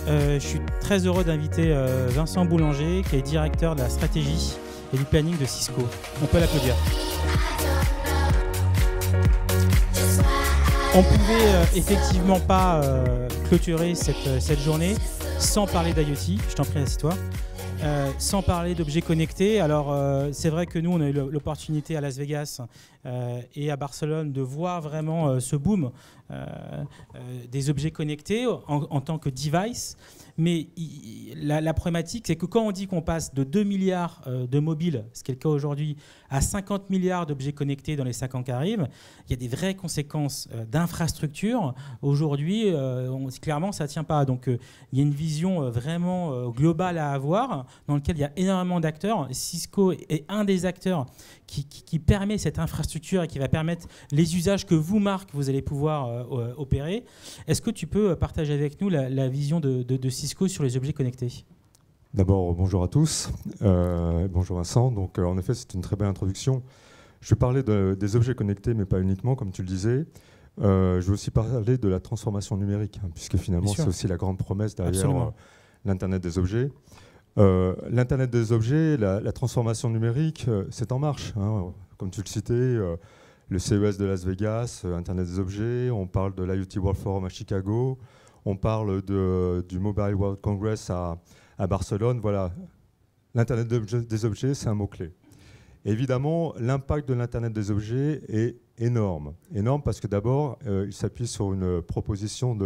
Je suis très heureux d'inviter Vincent Boulanger, qui est directeur de la stratégie et du planning de Cisco. On peut l'applaudir. On ne pouvait effectivement pas clôturer cette journée sans parler d'IoT. Je t'en prie, assis-toi. Sans parler d'objets connectés. Alors, c'est vrai que nous, on a eu l'opportunité à Las Vegas et à Barcelone de voir vraiment ce boom des objets connectés en tant que device. Mais la problématique, c'est que quand on dit qu'on passe de 2 milliards de mobiles, ce qui est le cas aujourd'hui, à 50 milliards d'objets connectés dans les 5 ans qui arrivent, il y a des vraies conséquences d'infrastructure. Aujourd'hui, clairement, ça ne tient pas. Donc, il y a une vision vraiment globale à avoir, dans laquelle il y a énormément d'acteurs. Cisco est un des acteurs qui permet cette infrastructure et qui va permettre les usages que vous, Marc, vous allez pouvoir opérer. Est-ce que tu peux partager avec nous la vision de Cisco sur les objets connectés ? D'abord, bonjour à tous. Bonjour Vincent. Donc, en effet, c'est une très belle introduction. Je vais parler des objets connectés, mais pas uniquement, comme tu le disais. Je vais aussi parler de la transformation numérique, puisque finalement, c'est aussi la grande promesse derrière l'Internet des objets. L'Internet des objets, la transformation numérique, c'est en marche. Comme tu le citais, le CES de Las Vegas, Internet des objets, on parle de l'IoT World Forum à Chicago, on parle du Mobile World Congress à Barcelone. Voilà, l'Internet des objets, c'est un mot-clé. Évidemment, l'impact de l'Internet des objets est énorme. Énorme parce que d'abord, il s'appuie sur une proposition,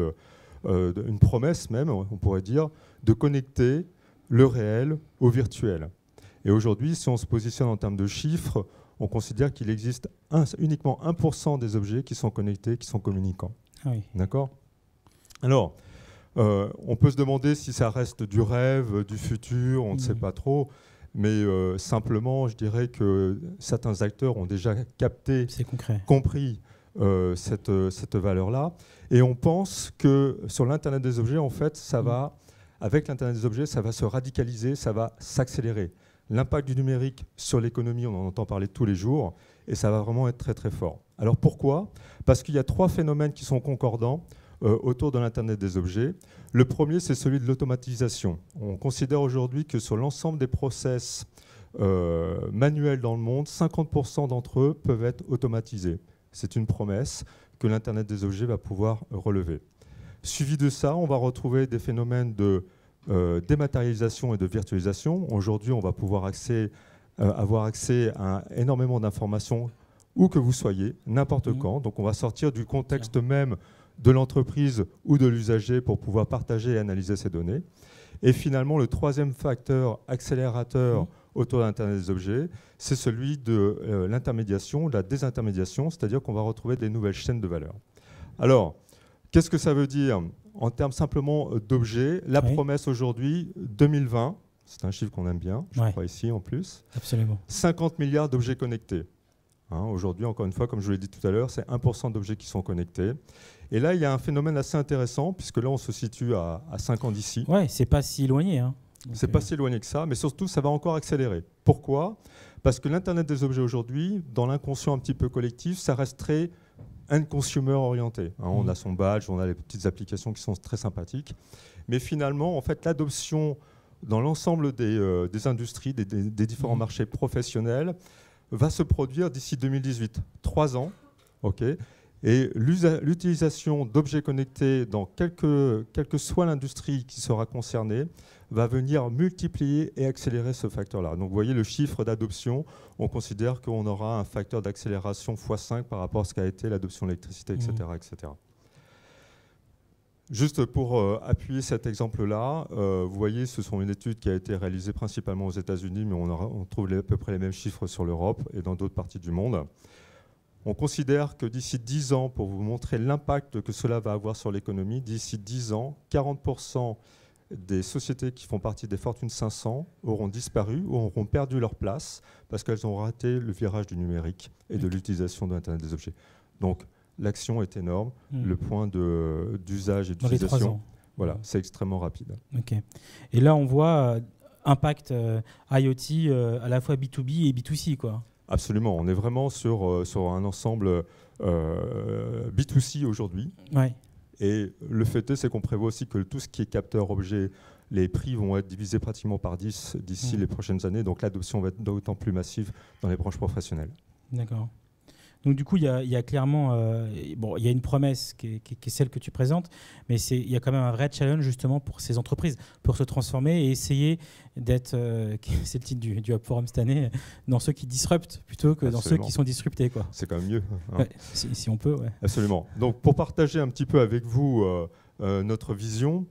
une promesse même, on pourrait dire, de connecter le réel au virtuel. Et aujourd'hui, si on se positionne en termes de chiffres, on considère qu'il existe uniquement 1% des objets qui sont connectés, qui sont communicants. Ah oui. D'accord ? Alors, on peut se demander si ça reste du rêve, du futur, on ne sait pas trop. Mais simplement, je dirais que certains acteurs ont déjà capté, compris cette valeur-là. Et on pense que sur l'Internet des objets, en fait, avec l'Internet des objets, ça va se radicaliser, ça va s'accélérer. L'impact du numérique sur l'économie, on en entend parler tous les jours, et ça va vraiment être très très fort. Alors pourquoi ? Parce qu'il y a 3 phénomènes qui sont concordants autour de l'Internet des objets. Le premier, c'est celui de l'automatisation. On considère aujourd'hui que sur l'ensemble des process manuels dans le monde, 50% d'entre eux peuvent être automatisés. C'est une promesse que l'Internet des objets va pouvoir relever. Suivi de ça, on va retrouver des phénomènes de dématérialisation et de virtualisation. Aujourd'hui, on va pouvoir avoir accès à énormément d'informations où que vous soyez, n'importe quand. Donc on va sortir du contexte même de l'entreprise ou de l'usager pour pouvoir partager et analyser ces données. Et finalement, le troisième facteur accélérateur autour de l'Internet des objets, c'est celui de l'intermédiation, de la désintermédiation, c'est-à-dire qu'on va retrouver des nouvelles chaînes de valeur. Alors, qu'est-ce que ça veut dire en termes simplement d'objets ? La promesse aujourd'hui, 2020, c'est un chiffre qu'on aime bien, je crois ici en plus. Absolument. 50 milliards d'objets connectés. Aujourd'hui, encore une fois, comme je vous l'ai dit tout à l'heure, c'est 1% d'objets qui sont connectés. Et là, il y a un phénomène assez intéressant, puisque là, on se situe à 5 ans d'ici. Ouais, c'est pas si éloigné. C'est pas si éloigné que ça, mais surtout, ça va encore accélérer. Pourquoi ? Parce que l'Internet des objets aujourd'hui, dans l'inconscient un petit peu collectif, ça reste très end-consumer orienté. On a son badge, on a les petites applications qui sont très sympathiques. Mais finalement, en fait, l'adoption dans l'ensemble des industries, des différents marchés professionnels, va se produire d'ici 2018. 3 ans, ok. Et l'utilisation d'objets connectés dans quelle que soit l'industrie qui sera concernée va venir multiplier et accélérer ce facteur-là. Donc vous voyez le chiffre d'adoption, on considère qu'on aura un facteur d'accélération x5 par rapport à ce qu'a été l'adoption de l'électricité, etc., etc. Juste pour appuyer cet exemple-là, vous voyez, ce sont une étude qui a été réalisée principalement aux États-Unis, mais on trouve à peu près les mêmes chiffres sur l'Europe et dans d'autres parties du monde. On considère que d'ici 10 ans, pour vous montrer l'impact que cela va avoir sur l'économie, d'ici 10 ans, 40% des sociétés qui font partie des Fortune 500 auront disparu ou auront perdu leur place parce qu'elles ont raté le virage du numérique et de l'utilisation de l'Internet des objets. Donc, l'action est énorme, le point d'usage et d'utilisation, voilà, c'est extrêmement rapide. Okay. Et là, on voit impact IoT à la fois B2B et B2C, quoi. Absolument, on est vraiment sur un ensemble B2C aujourd'hui. Ouais. Et le fait est, c'est qu'on prévoit aussi que tout ce qui est capteur-objet, les prix vont être divisés pratiquement par 10 d'ici les prochaines années. Donc l'adoption va être d'autant plus massive dans les branches professionnelles. D'accord. Donc du coup, il y a clairement, il y a une promesse qui est celle que tu présentes, mais il y a quand même un vrai challenge justement pour ces entreprises, pour se transformer et essayer d'être, c'est le titre du Hub Forum cette année, dans ceux qui disruptent plutôt que dans ceux qui sont disruptés, quoi. C'est quand même mieux. Hein. Ouais, si on peut, ouais. Absolument. Donc pour partager un petit peu avec vous notre vision,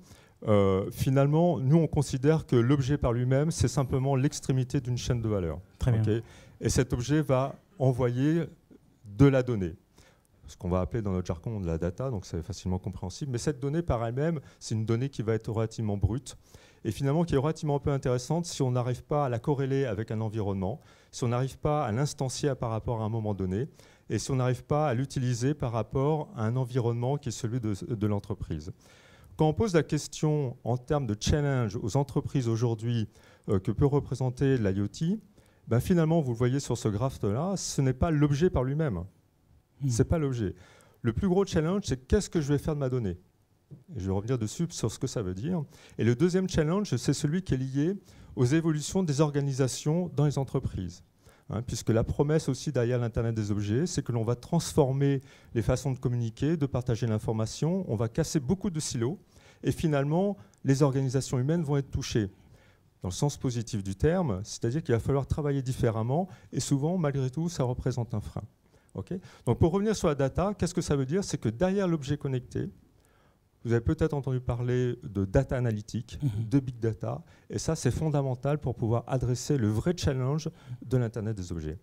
finalement, nous on considère que l'objet par lui-même, c'est simplement l'extrémité d'une chaîne de valeur. Très bien. Et cet objet va envoyer de la donnée, ce qu'on va appeler dans notre jargon de la data, donc c'est facilement compréhensible. Mais cette donnée par elle-même, c'est une donnée qui va être relativement brute et finalement qui est relativement peu intéressante si on n'arrive pas à la corréler avec un environnement, si on n'arrive pas à l'instancier par rapport à un moment donné et si on n'arrive pas à l'utiliser par rapport à un environnement qui est celui de l'entreprise. Quand on pose la question en termes de challenge aux entreprises aujourd'hui que peut représenter l'IoT, ben finalement, vous le voyez sur ce graphe-là, ce n'est pas l'objet par lui-même. Ce n'est pas l'objet. Le plus gros challenge, c'est qu'est-ce que je vais faire de ma donnée ? Et je vais revenir dessus sur ce que ça veut dire. Et le deuxième challenge, c'est celui qui est lié aux évolutions des organisations dans les entreprises. Puisque la promesse aussi derrière l'Internet des objets, c'est que l'on va transformer les façons de communiquer, de partager l'information, on va casser beaucoup de silos, et finalement, les organisations humaines vont être touchées. Dans le sens positif du terme, c'est-à-dire qu'il va falloir travailler différemment et souvent, malgré tout, ça représente un frein. Okay ? Donc pour revenir sur la data, qu'est-ce que ça veut dire ? C'est que derrière l'objet connecté, vous avez peut-être entendu parler de data analytique, de big data, et ça c'est fondamental pour pouvoir adresser le vrai challenge de l'Internet des objets.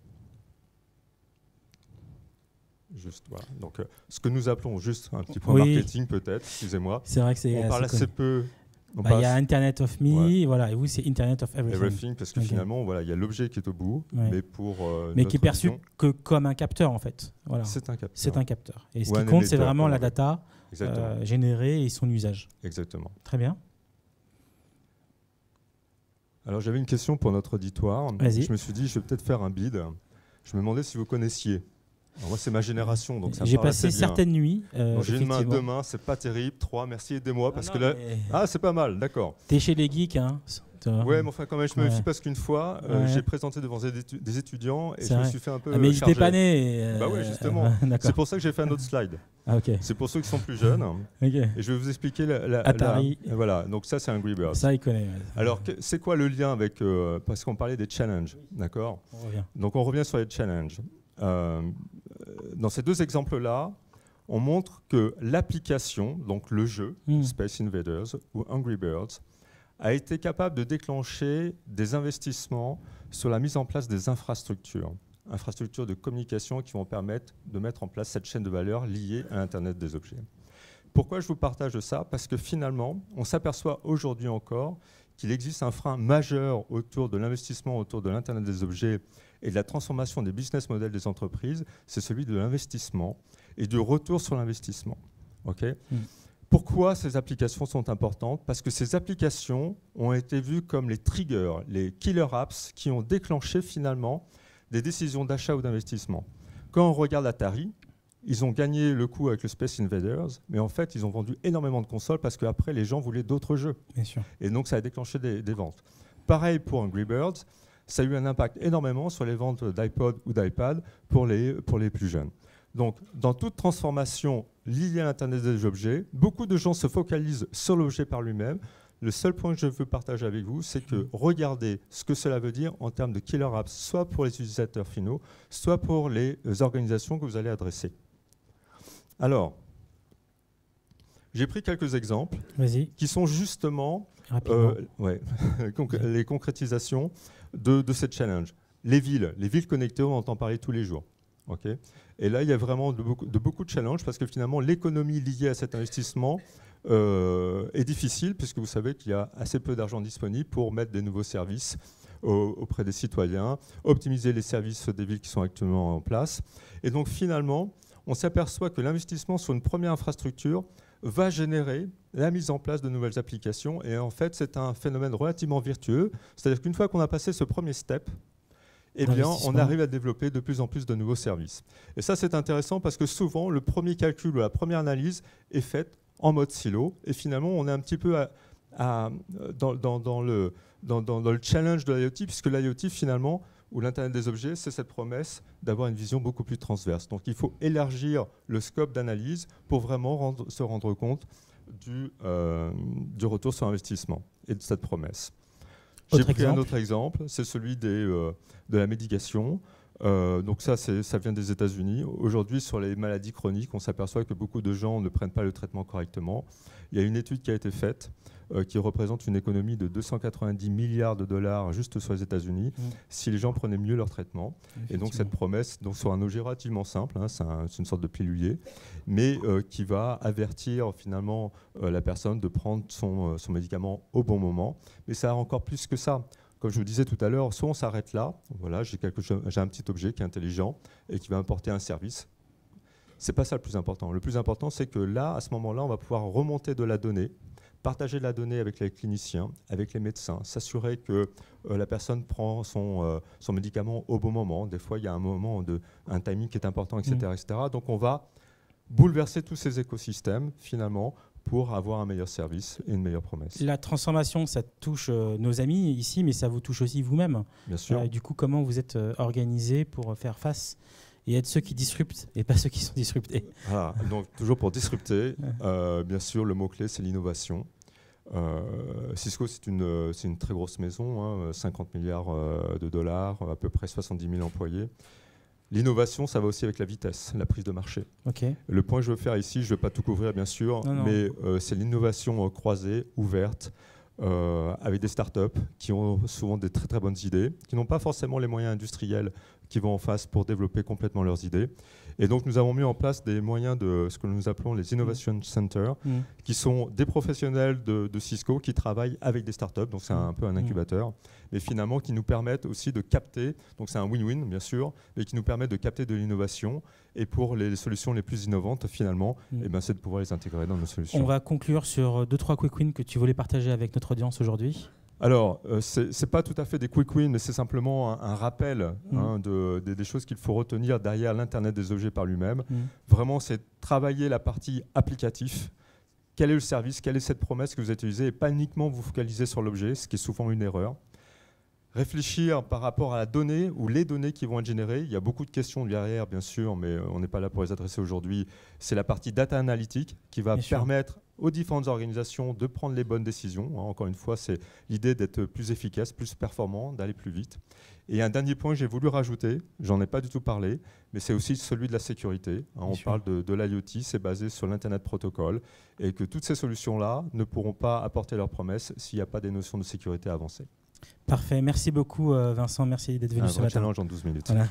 Juste, voilà. Donc, ce que nous appelons juste un petit point marketing peut-être, excusez-moi. C'est vrai que c'est on parle assez peu. Il y a Internet of Me, voilà, et vous, c'est Internet of Everything. Parce que finalement, voilà, il y a l'objet qui est au bout, mais mais qui est perçu que comme un capteur, en fait. Voilà. C'est un capteur. C'est un capteur. Et ce qui compte, c'est vraiment la data générée et son usage. Exactement. Très bien. Alors, j'avais une question pour notre auditoire. Vas-y. Je me suis dit, je vais peut-être faire un bid. Je me demandais si vous connaissiez. Alors moi, c'est ma génération, donc ça me J'ai parle passé assez bien. certaines nuits. J'ai une main, 2 mains, c'est pas terrible. 3, merci, aidez-moi. Parce que là. Ah, c'est pas mal, d'accord. T'es chez les geeks, hein. Ouais, mais enfin, quand même, je me méfie parce qu'une fois, j'ai présenté devant des étudiants et je me suis fait un peu. Mais ils chargé. étaient pas nés. Bah ouais, justement. C'est pour ça que j'ai fait un autre slide. Ah, ok. C'est pour ceux qui sont plus jeunes. Okay. Et je vais vous expliquer Atari. Voilà, donc ça, c'est Angry Birds. Ça, il connaît. Ouais. Alors, c'est quoi le lien avec. Parce qu'on parlait des challenges, d'accord ? Donc, on revient sur les challenges. Dans ces deux exemples-là, on montre que l'application, donc le jeu, Space Invaders ou Angry Birds, a été capable de déclencher des investissements sur la mise en place des infrastructures de communication qui vont permettre de mettre en place cette chaîne de valeur liée à l'Internet des objets. Pourquoi je vous partage ça ? Parce que finalement, on s'aperçoit aujourd'hui encore qu'il existe un frein majeur autour de l'investissement autour de l'Internet des objets et de la transformation des business models des entreprises, c'est celui de l'investissement et du retour sur l'investissement. Okay ? Pourquoi ces applications sont importantes ? Parce que ces applications ont été vues comme les triggers, les killer apps qui ont déclenché finalement des décisions d'achat ou d'investissement. Quand on regarde Atari, ils ont gagné le coup avec le Space Invaders, mais en fait, ils ont vendu énormément de consoles parce qu'après, les gens voulaient d'autres jeux. Bien sûr. Et donc, ça a déclenché des ventes. Pareil pour Angry Birds, ça a eu un impact énormément sur les ventes d'iPod ou d'iPad pour les plus jeunes. Donc, dans toute transformation liée à l'Internet des objets, beaucoup de gens se focalisent sur l'objet par lui-même. Le seul point que je veux partager avec vous, c'est que regardez ce que cela veut dire en termes de killer apps, soit pour les utilisateurs finaux, soit pour les organisations que vous allez adresser. Alors, j'ai pris quelques exemples qui sont justement les concrétisations de cette challenge. Les villes connectées, on entend parler tous les jours. Okay. Et là, il y a vraiment de beaucoup de challenges parce que finalement, l'économie liée à cet investissement est difficile puisque vous savez qu'il y a assez peu d'argent disponible pour mettre des nouveaux services auprès des citoyens, optimiser les services des villes qui sont actuellement en place. Et donc finalement, on s'aperçoit que l'investissement sur une première infrastructure va générer la mise en place de nouvelles applications. Et en fait, c'est un phénomène relativement vertueux. C'est-à-dire qu'une fois qu'on a passé ce premier step, eh bien, on arrive à développer de plus en plus de nouveaux services. Et ça, c'est intéressant parce que souvent, le premier calcul ou la première analyse est faite en mode silo. Et finalement, on est un petit peu dans le challenge de l'IoT, puisque l'IoT, finalement, ou l'Internet des objets, c'est cette promesse d'avoir une vision beaucoup plus transverse. Donc il faut élargir le scope d'analyse pour vraiment se rendre compte du retour sur investissement et de cette promesse. J'ai pris un autre exemple, c'est celui de la médication. Donc ça vient des États-Unis. Aujourd'hui, sur les maladies chroniques, on s'aperçoit que beaucoup de gens ne prennent pas le traitement correctement. Il y a une étude qui a été faite qui représente une économie de 290 milliards de dollars juste sur les États-Unis si les gens prenaient mieux leur traitement. Et donc cette promesse, donc sur un objet relativement simple, hein, c'est une sorte de pilulier, mais qui va avertir finalement la personne de prendre son médicament au bon moment. Mais ça a encore plus que ça. Comme je vous disais tout à l'heure, soit on s'arrête là, voilà, j'ai un petit objet qui est intelligent et qui va apporter un service. C'est pas ça le plus important. Le plus important, c'est que là, à ce moment-là, on va pouvoir remonter de la donnée, partager de la donnée avec les cliniciens, avec les médecins, s'assurer que la personne prend son médicament au bon moment. Des fois, il y a un timing qui est important, etc., etc. Donc, on va bouleverser tous ces écosystèmes, finalement, pour avoir un meilleur service et une meilleure promesse. La transformation, ça touche nos amis ici, mais ça vous touche aussi vous-même. Bien sûr. Du coup, comment vous êtes organisé pour faire face et être ceux qui disruptent et pas ceux qui sont disruptés? Voilà, donc toujours pour disrupter, bien sûr, le mot-clé, c'est l'innovation. Cisco, c'est une très grosse maison, hein, 50 milliards de dollars, à peu près 70 000 employés. L'innovation, ça va aussi avec la vitesse, la prise de marché. Okay. Le point que je veux faire ici, je ne vais pas tout couvrir bien sûr, mais c'est l'innovation croisée, ouverte, avec des startups qui ont souvent des très très bonnes idées, qui n'ont pas forcément les moyens industriels qui vont en face pour développer complètement leurs idées. Et donc nous avons mis en place des moyens de ce que nous appelons les Innovation Centers, qui sont des professionnels de Cisco qui travaillent avec des startups, donc c'est un peu un incubateur, mais finalement qui nous permettent aussi de capter, donc c'est un win-win bien sûr, mais qui nous permet de capter de l'innovation. Et pour les solutions les plus innovantes, finalement, c'est de pouvoir les intégrer dans nos solutions. On va conclure sur 2-3 quick wins que tu voulais partager avec notre audience aujourd'hui. Alors, ce n'est pas tout à fait des quick wins, mais c'est simplement un rappel des choses qu'il faut retenir derrière l'Internet des objets par lui-même. Vraiment, c'est travailler la partie applicative. Quel est le service, quelle est cette promesse que vous utilisez, et pas uniquement vous focaliser sur l'objet, ce qui est souvent une erreur. Réfléchir par rapport à la donnée ou les données qui vont être générées. Il y a beaucoup de questions derrière, bien sûr, mais on n'est pas là pour les adresser aujourd'hui. C'est la partie data analytique qui va permettre aux différentes organisations de prendre les bonnes décisions. Encore une fois, c'est l'idée d'être plus efficace, plus performant, d'aller plus vite. Et un dernier point que j'ai voulu rajouter, j'en ai pas du tout parlé, mais c'est aussi celui de la sécurité. On parle de l'IoT, c'est basé sur l'Internet Protocol, et que toutes ces solutions-là ne pourront pas apporter leurs promesses s'il n'y a pas des notions de sécurité avancées. Parfait, merci beaucoup Vincent, merci d'être venu ce matin. Un challenge en 12 minutes. Voilà.